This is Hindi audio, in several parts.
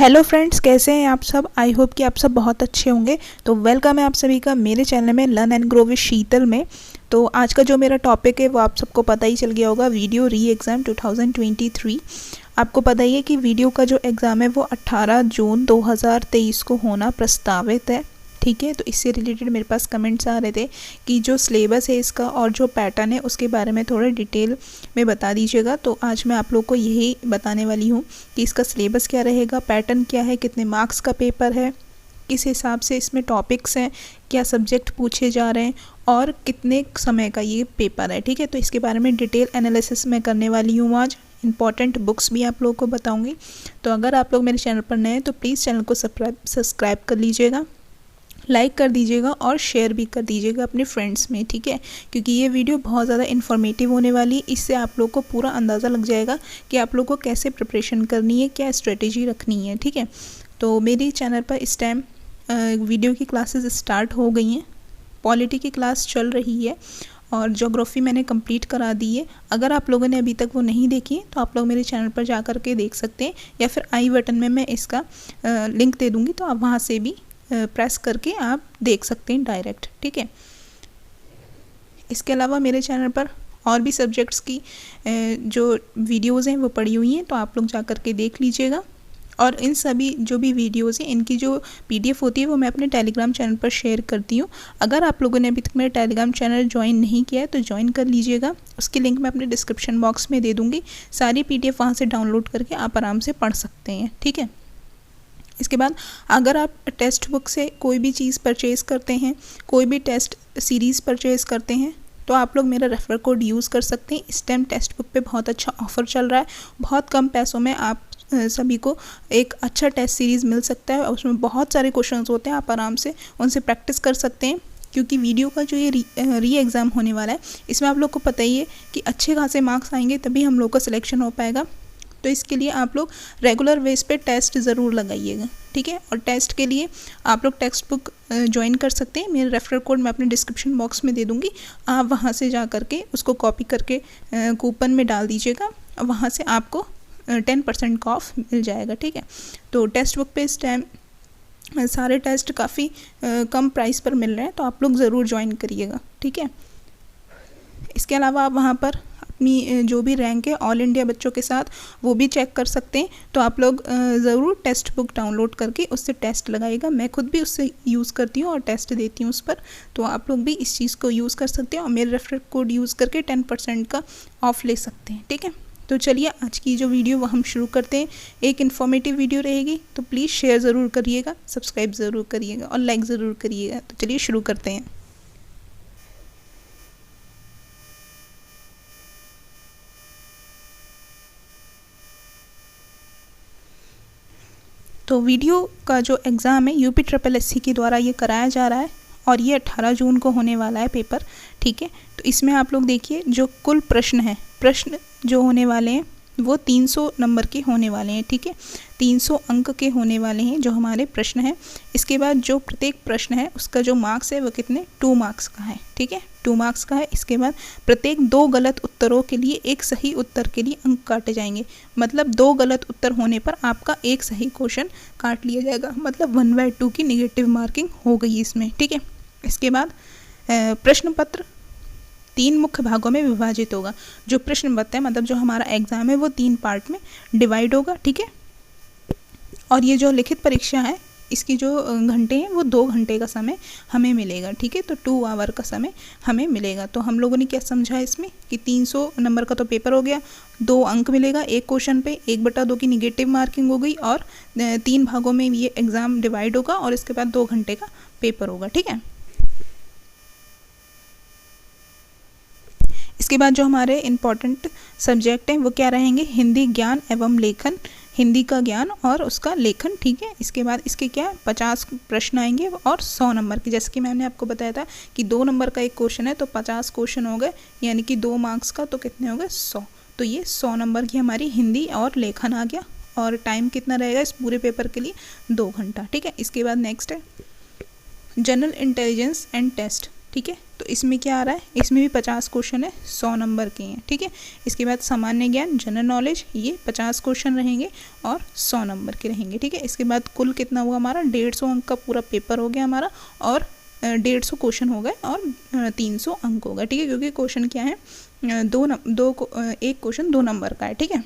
हेलो फ्रेंड्स, कैसे हैं आप सब। आई होप कि आप सब बहुत अच्छे होंगे। तो वेलकम है आप सभी का मेरे चैनल में लर्न एंड ग्रो विद शीतल में। तो आज का जो मेरा टॉपिक है वो आप सबको पता ही चल गया होगा, वीडियो री एग्ज़ाम 2023। आपको पता ही है कि वीडियो का जो एग्ज़ाम है वो 18 जून 2023 को होना प्रस्तावित है। ठीक है, तो इससे रिलेटेड मेरे पास कमेंट्स आ रहे थे कि जो सिलेबस है इसका और जो पैटर्न है उसके बारे में थोड़ा डिटेल में बता दीजिएगा। तो आज मैं आप लोग को यही बताने वाली हूँ कि इसका सिलेबस क्या रहेगा, पैटर्न क्या है, कितने मार्क्स का पेपर है, किस हिसाब से इसमें टॉपिक्स हैं, क्या सब्जेक्ट पूछे जा रहे हैं और कितने समय का ये पेपर है। ठीक है, तो इसके बारे में डिटेल एनालिसिस मैं करने वाली हूँ आज। इंपॉर्टेंट बुक्स भी आप लोगों को बताऊँगी। तो अगर आप लोग मेरे चैनल पर नए हैं तो प्लीज़ चैनल को सब्सक्राइब कर लीजिएगा, लाइक कर दीजिएगा और शेयर भी कर दीजिएगा अपने फ्रेंड्स में। ठीक है, क्योंकि ये वीडियो बहुत ज़्यादा इन्फॉर्मेटिव होने वाली है। इससे आप लोग को पूरा अंदाज़ा लग जाएगा कि आप लोग को कैसे प्रिपरेशन करनी है, क्या स्ट्रेटेजी रखनी है। ठीक है, तो मेरी चैनल पर इस टाइम वीडियो की क्लासेस स्टार्ट हो गई हैं। पॉलिटी की क्लास चल रही है और ज्योग्राफी मैंने कंप्लीट करा दी है। अगर आप लोगों ने अभी तक वो नहीं देखी है तो आप लोग मेरे चैनल पर जा कर के देख सकते हैं, या फिर आई बटन में मैं इसका लिंक दे दूँगी, तो आप वहाँ से भी प्रेस करके आप देख सकते हैं डायरेक्ट। ठीक है, इसके अलावा मेरे चैनल पर और भी सब्जेक्ट्स की जो वीडियोज़ हैं वो पड़ी हुई हैं, तो आप लोग जा कर के देख लीजिएगा। और इन सभी जो भी वीडियोज़ हैं इनकी जो PDF होती है वो मैं अपने टेलीग्राम चैनल पर शेयर करती हूँ। अगर आप लोगों ने अभी तक मेरा टेलीग्राम चैनल ज्वाइन नहीं किया है तो ज्वाइन कर लीजिएगा। उसकी लिंक मैं अपने डिस्क्रिप्शन बॉक्स में दे दूँगी। सारी PDF वहाँ से डाउनलोड करके आप आराम से पढ़ सकते हैं। ठीक है, इसके बाद अगर आप टेक्स्ट बुक से कोई भी चीज़ परचेज़ करते हैं, कोई भी टेस्ट सीरीज़ परचेज़ करते हैं, तो आप लोग मेरा रेफर कोड यूज़ कर सकते हैं। इस टाइम टेक्स्ट बुक पे बहुत अच्छा ऑफ़र चल रहा है। बहुत कम पैसों में आप सभी को एक अच्छा टेस्ट सीरीज़ मिल सकता है और उसमें बहुत सारे क्वेश्चंस होते हैं। आप आराम से उनसे प्रैक्टिस कर सकते हैं, क्योंकि वीडियो का जो ये री एग्ज़ाम होने वाला है इसमें आप लोग को पता ही है कि अच्छे खासे मार्क्स आएंगे तभी हम लोग का सिलेक्शन हो पाएगा। तो इसके लिए आप लोग रेगुलर बेस पे टेस्ट ज़रूर लगाइएगा। ठीक है, और टेस्ट के लिए आप लोग टेक्स्ट बुक ज्वाइन कर सकते हैं। मेरा रेफरल कोड मैं अपने डिस्क्रिप्शन बॉक्स में दे दूँगी। आप वहाँ से जा करके उसको कॉपी करके कूपन में डाल दीजिएगा, वहाँ से आपको 10% का ऑफ मिल जाएगा। ठीक है, तो टेक्स्ट बुक पे इस टाइम सारे टेस्ट काफ़ी कम प्राइस पर मिल रहे हैं, तो आप लोग ज़रूर ज्वाइन करिएगा। ठीक है, इसके अलावा आप वहाँ पर अपनी जो भी रैंक है ऑल इंडिया बच्चों के साथ वो भी चेक कर सकते हैं। तो आप लोग ज़रूर टेक्स्ट बुक डाउनलोड करके उससे टेस्ट लगाइएगा। मैं खुद भी उससे यूज़ करती हूँ और टेस्ट देती हूँ उस पर, तो आप लोग भी इस चीज़ को यूज़ कर सकते हैं और मेरे रेफरल कोड यूज़ करके 10% का ऑफ ले सकते हैं। ठीक है, तो चलिए आज की जो वीडियो वो हम शुरू करते हैं। एक इन्फॉर्मेटिव वीडियो रहेगी, तो प्लीज़ शेयर ज़रूर करिएगा, सब्सक्राइब ज़रूर करिएगा और लाइक ज़रूर करिएगा। तो चलिए शुरू करते हैं। तो वीडियो का जो एग्ज़ाम है UP SSS के द्वारा ये कराया जा रहा है और ये 18 जून को होने वाला है पेपर। ठीक है, तो इसमें आप लोग देखिए जो कुल प्रश्न जो होने वाले हैं वो 300 नंबर के होने वाले हैं। ठीक है, 300 अंक के होने वाले हैं जो हमारे प्रश्न हैं। इसके बाद जो प्रत्येक प्रश्न है उसका जो मार्क्स है वो कितने 2 मार्क्स का है। ठीक है, 2 मार्क्स का है। इसके बाद प्रत्येक 2 गलत उत्तरों के लिए एक सही उत्तर के लिए अंक काटे जाएंगे। मतलब 2 गलत उत्तर होने पर आपका एक सही क्वेश्चन काट लिया जाएगा, मतलब 1/2 की निगेटिव मार्किंग हो गई इसमें। ठीक है, इसके बाद प्रश्न पत्र 3 मुख्य भागों में विभाजित होगा। जो प्रश्न पत्र है मतलब जो हमारा एग्ज़ाम है वो 3 पार्ट में डिवाइड होगा। ठीक है, और ये जो लिखित परीक्षा है इसकी जो घंटे हैं वो 2 घंटे का समय हमें मिलेगा। ठीक है, तो 2 आवर का समय हमें मिलेगा। तो हम लोगों ने क्या समझा इसमें कि 300 नंबर का तो पेपर हो गया, 2 अंक मिलेगा एक क्वेश्चन पे, 1/2 की निगेटिव मार्किंग हो गई और 3 भागों में ये एग्ज़ाम डिवाइड होगा और इसके बाद 2 घंटे का पेपर होगा। ठीक है, इसके बाद जो हमारे इम्पॉर्टेंट सब्जेक्ट हैं वो क्या रहेंगे, हिंदी ज्ञान एवं लेखन, हिंदी का ज्ञान और उसका लेखन। ठीक है, इसके बाद इसके क्या 50 प्रश्न आएंगे और 100 नंबर के। जैसे कि मैंने आपको बताया था कि 2 नंबर का एक क्वेश्चन है तो 50 क्वेश्चन हो गए, यानी कि 2 मार्क्स का तो कितने हो गए 100। तो ये 100 नंबर की हमारी हिंदी और लेखन आ गया। और टाइम कितना रहेगा इस पूरे पेपर के लिए 2 घंटा। ठीक है, इसके बाद नेक्स्ट है जनरल इंटेलिजेंस एंड टेस्ट। ठीक है। तो इसमें क्या आ रहा है, इसमें भी 50 क्वेश्चन है, 100 नंबर के हैं, ठीक है। इसके बाद सामान्य ज्ञान, जनरल नॉलेज, ये 50 क्वेश्चन रहेंगे और 100 नंबर के रहेंगे, ठीक है। इसके बाद कुल कितना हुआ हमारा, 150 अंक का पूरा पेपर हो गया हमारा, और 150 क्वेश्चन हो गए और 300 अंक हो गए, ठीक है। क्योंकि क्वेश्चन क्या है, एक क्वेश्चन 2 नंबर का है, ठीक है।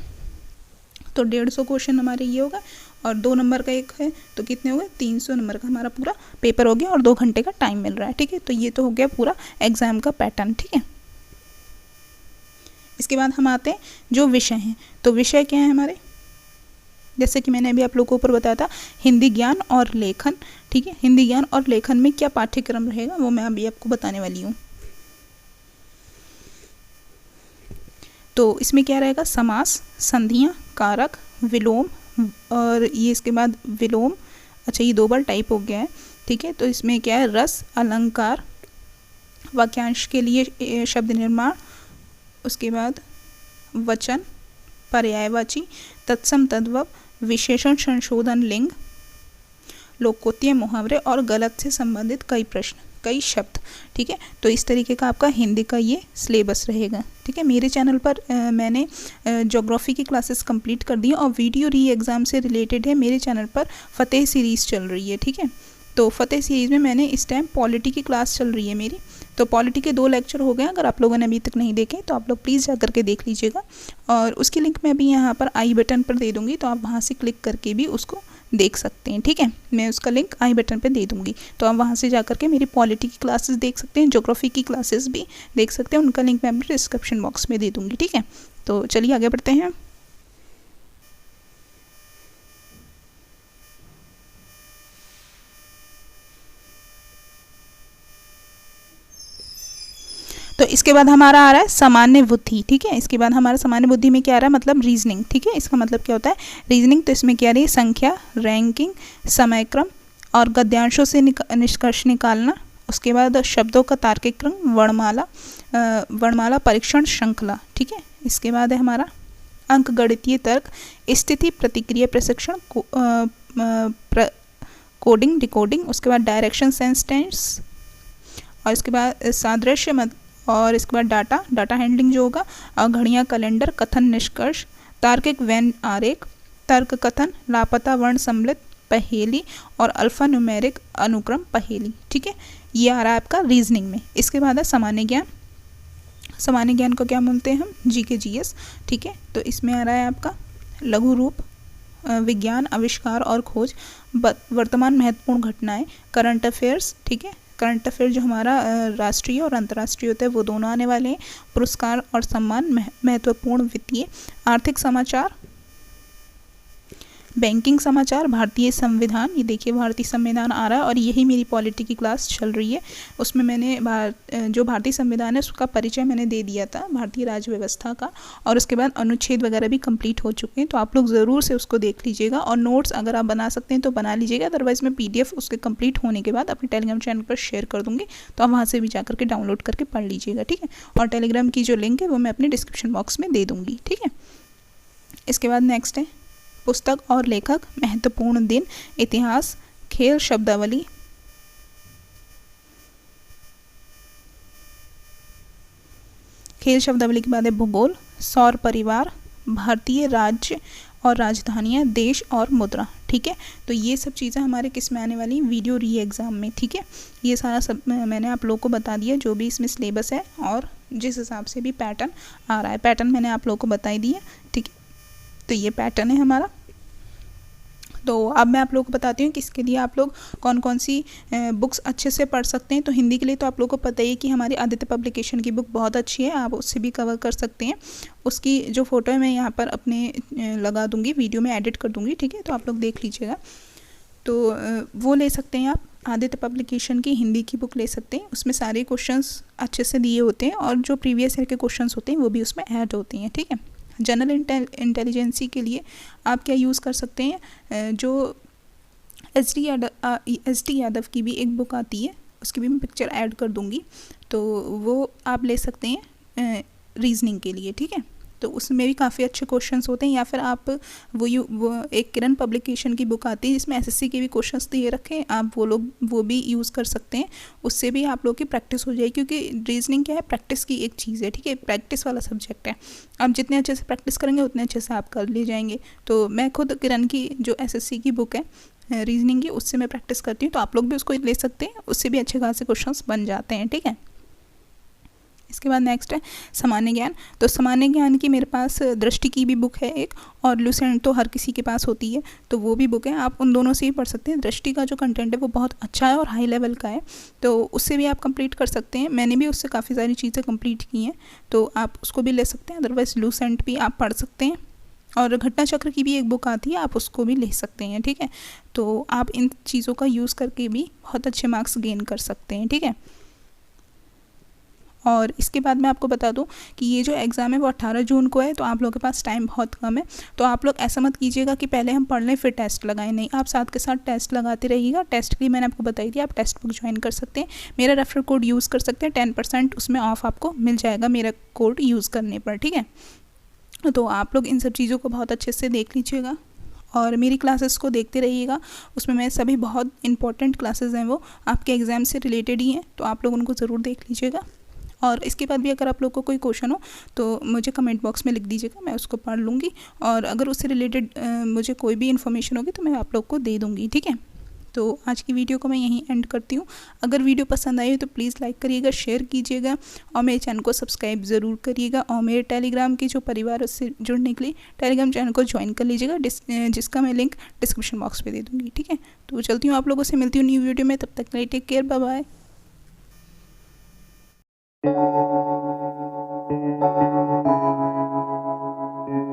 तो 150 क्वेश्चन हमारे ये होगा और 2 नंबर का एक है, तो कितने हो गए, 300 नंबर का हमारा पूरा पेपर हो गया और 2 घंटे का टाइम मिल रहा है, ठीक है। तो ये तो हो गया पूरा एग्जाम का पैटर्न, ठीक है। इसके बाद हम आते हैं जो विषय हैं। तो विषय क्या है हमारे, जैसे कि मैंने अभी आप लोगों को ऊपर बताया था, हिंदी ज्ञान और लेखन, ठीक है। हिंदी ज्ञान और लेखन में क्या पाठ्यक्रम रहेगा वो मैं अभी आपको बताने वाली हूँ। तो इसमें क्या रहेगा, समास, संधियाँ, कारक, विलोम, और ये इसके बाद विलोम, अच्छा ये 2 बार टाइप हो गया है, ठीक है। तो इसमें क्या है, रस, अलंकार, वाक्यांश के लिए शब्द निर्माण, उसके बाद वचन, पर्यायवाची, तत्सम तद्भव, विशेषण संशोधन, लिंग, लोकोक्ति मुहावरे और गलत से संबंधित कई प्रश्न, कई शब्द, ठीक है। तो इस तरीके का आपका हिंदी का ये सिलेबस रहेगा, ठीक है। मेरे चैनल पर मैंने ज्योग्राफी की क्लासेस कंप्लीट कर दी और वीडियो री एग्ज़ाम से रिलेटेड है, मेरे चैनल पर फतेह सीरीज़ चल रही है, ठीक है। तो फतेह सीरीज़ में मैंने इस टाइम पॉलिटी की क्लास चल रही है मेरी, तो पॉलिटी के 2 लेक्चर हो गए। अगर आप लोगों ने अभी तक नहीं देखे तो आप लोग प्लीज़ जा करके देख लीजिएगा, और उसकी लिंक मैं अभी यहाँ पर आई बटन पर दे दूँगी, तो आप वहाँ से क्लिक करके भी उसको देख सकते हैं, ठीक है। मैं उसका लिंक आई बटन पे दे दूँगी, तो आप वहाँ से जा करके मेरी पॉलिटी की क्लासेस देख सकते हैं, ज्योग्राफी की क्लासेस भी देख सकते हैं, उनका लिंक मैं अपने डिस्क्रिप्शन बॉक्स में दे दूँगी, ठीक है। तो चलिए आगे बढ़ते हैं। तो इसके बाद हमारा आ रहा है सामान्य बुद्धि, ठीक है। इसके बाद हमारा सामान्य बुद्धि में क्या आ रहा है, मतलब रीजनिंग, ठीक है। इसका मतलब क्या होता है, रीजनिंग। तो इसमें क्या आ रही है, संख्या, रैंकिंग, समयक्रम और गद्यांशों से निष्कर्ष निकालना, उसके बाद शब्दों का तार्किक क्रम, वर्णमाला परीक्षण श्रृंखला, ठीक है। इसके बाद है हमारा अंकगणितीय तर्क, स्थिति प्रतिक्रिया प्रशिक्षण, कोडिंग, डिकोडिंग, उसके बाद डायरेक्शन सेंस टेंस, और इसके बाद सादृश्य मत, और इसके बाद डाटा हैंडलिंग जो होगा, और घड़ियाँ, कैलेंडर, कथन निष्कर्ष, तार्किक वेन आरेख, तर्क कथन, लापता वर्ण सम्मिलित पहेली और अल्फा न्यूमेरिक अनुक्रम पहेली, ठीक है। ये आ रहा है आपका रीजनिंग में। इसके बाद है सामान्य ज्ञान। सामान्य ज्ञान को क्या बोलते हैं हम, जीके जीएस, ठीक है। तो इसमें आ रहा है आपका लघु रूप, विज्ञान, आविष्कार और खोज, वर्तमान महत्वपूर्ण घटनाएं, करंट अफेयर्स, ठीक है। करंट अफेयर जो हमारा राष्ट्रीय और अंतर्राष्ट्रीय होता है वो दोनों आने वाले हैं, पुरस्कार और सम्मान, महत्वपूर्ण वित्तीय, आर्थिक समाचार, बैंकिंग समाचार, भारतीय संविधान, ये देखिए भारतीय संविधान आ रहा है, और यही मेरी पॉलिटी की क्लास चल रही है। उसमें मैंने जो भारतीय संविधान है उसका परिचय मैंने दे दिया था, भारतीय राज्य व्यवस्था का, और उसके बाद अनुच्छेद वगैरह भी कंप्लीट हो चुके हैं। तो आप लोग ज़रूर से उसको देख लीजिएगा, और नोट्स अगर आप बना सकते हैं तो बना लीजिएगा, अदरवाइज़ मैं PDF उसके कंप्लीट होने के बाद अपने टेलीग्राम चैनल पर शेयर कर दूँगी, तो आप वहाँ से भी जा करके डाउनलोड करके पढ़ लीजिएगा, ठीक है। और टेलीग्राम की जो लिंक है वो मैं अपने डिस्क्रिप्शन बॉक्स में दे दूँगी, ठीक है। इसके बाद नेक्स्ट है पुस्तक और लेखक, महत्वपूर्ण दिन, इतिहास, खेल शब्दावली, खेल शब्दावली के बाद है भूगोल, सौर परिवार, भारतीय राज्य और राजधानियाँ, देश और मुद्रा, ठीक है। तो ये सब चीज़ें हमारे किस में आने वाली, वीडियो री एग्ज़ाम में, ठीक है। ये सारा सब मैंने आप लोगों को बता दिया, जो भी इसमें सिलेबस है और जिस हिसाब से भी पैटर्न आ रहा है, पैटर्न मैंने आप लोगों को बता ही दिया, ठीक है। तो ये पैटर्न है हमारा। तो अब मैं आप लोगों को बताती हूँ कि इसके लिए आप लोग कौन कौन सी बुक्स अच्छे से पढ़ सकते हैं। तो हिंदी के लिए तो आप लोगों को पता ही है कि हमारी आदित्य पब्लिकेशन की बुक बहुत अच्छी है, आप उससे भी कवर कर सकते हैं। उसकी जो फ़ोटो है मैं यहाँ पर अपने लगा दूँगी, वीडियो में एडिट कर दूँगी, ठीक है। तो आप लोग देख लीजिएगा, तो वो ले सकते हैं आप। आदित्य पब्लिकेशन की हिंदी की बुक ले सकते हैं, उसमें सारे क्वेश्चंस अच्छे से दिए होते हैं और जो प्रीवियस ईयर के क्वेश्चंस होते हैं वो भी उसमें ऐड होते हैं, ठीक है। जनरल इंटेलिजेंसी के लिए आप क्या यूज़ कर सकते हैं, जो SD यादव की भी एक बुक आती है, उसकी भी मैं पिक्चर ऐड कर दूंगी, तो वो आप ले सकते हैं रीजनिंग के लिए, ठीक है। तो उसमें भी काफ़ी अच्छे क्वेश्चंस होते हैं। या फिर आप वो एक किरण पब्लिकेशन की बुक आती है जिसमें एसएससी के भी क्वेश्चंस दिए रखें, आप वो भी यूज़ कर सकते हैं। उससे भी आप लोग की प्रैक्टिस हो जाएगी, क्योंकि रीजनिंग क्या है, प्रैक्टिस की एक चीज़ है, ठीक है, प्रैक्टिस वाला सब्जेक्ट है। आप जितने अच्छे से प्रैक्टिस करेंगे उतने अच्छे से आप कर ले जाएंगे। तो मैं खुद किरण की जो एसएससी की बुक है रीजनिंग की, उससे मैं प्रैक्टिस करती हूँ, तो आप लोग भी उसको ले सकते हैं, उससे भी अच्छे खासे क्वेश्चंस बन जाते हैं, ठीक है। इसके बाद नेक्स्ट है सामान्य ज्ञान। तो सामान्य ज्ञान की मेरे पास दृष्टि की भी बुक है एक, और लुसेंट तो हर किसी के पास होती है, तो वो भी बुक है, आप उन दोनों से ही पढ़ सकते हैं। दृष्टि का जो कंटेंट है वो बहुत अच्छा है और हाई लेवल का है, तो उससे भी आप कंप्लीट कर सकते हैं। मैंने भी उससे काफ़ी सारी चीज़ें कंप्लीट की हैं, तो आप उसको भी ले सकते हैं। अदरवाइज लुसेंट भी आप पढ़ सकते हैं, और घटना चक्र की भी एक बुक आती है, आप उसको भी ले सकते हैं, ठीक है। तो आप इन चीज़ों का यूज़ करके भी बहुत अच्छे मार्क्स गेन कर सकते हैं, ठीक है। और इसके बाद मैं आपको बता दूं कि ये जो एग्ज़ाम है वो 18 जून को है, तो आप लोगों के पास टाइम बहुत कम है। तो आप लोग ऐसा मत कीजिएगा कि पहले हम पढ़ लें फिर टेस्ट लगाएं, नहीं, आप साथ के साथ टेस्ट लगाते रहिएगा। टेस्ट के लिए मैंने आपको बताई थी, आप टेस्ट बुक ज्वाइन कर सकते हैं, मेरा रेफरल कोड यूज़ कर सकते हैं, 10% उसमें ऑफ आपको मिल जाएगा मेरा कोड यूज़ करने पर, ठीक है। तो आप लोग इन सब चीज़ों को बहुत अच्छे से देख लीजिएगा और मेरी क्लासेस को देखते रहिएगा। उसमें मैं सभी बहुत इंपॉर्टेंट क्लासेस हैं, वो आपके एग्ज़ाम से रिलेटेड ही हैं, तो आप लोग उनको ज़रूर देख लीजिएगा। और इसके बाद भी अगर आप लोग को कोई क्वेश्चन हो तो मुझे कमेंट बॉक्स में लिख दीजिएगा, मैं उसको पढ़ लूँगी, और अगर उससे रिलेटेड मुझे कोई भी इन्फॉर्मेशन होगी तो मैं आप लोग को दे दूँगी, ठीक है। तो आज की वीडियो को मैं यहीं एंड करती हूँ। अगर वीडियो पसंद आई हो तो प्लीज़ लाइक करिएगा, शेयर कीजिएगा, और मेरे चैनल को सब्सक्राइब ज़रूर करिएगा। और मेरे टेलीग्राम की जो परिवार है उससे जुड़ने के लिए टेलीग्राम चैनल को ज्वाइन कर लीजिएगा, जिसका मैं लिंक डिस्क्रिप्शन बॉक्स पे दे दूँगी, ठीक है। तो चलती हूँ, आप लोगों से मिलती हूँ न्यू वीडियो में, तब तक के लिए टेक केयर, बाय बाय।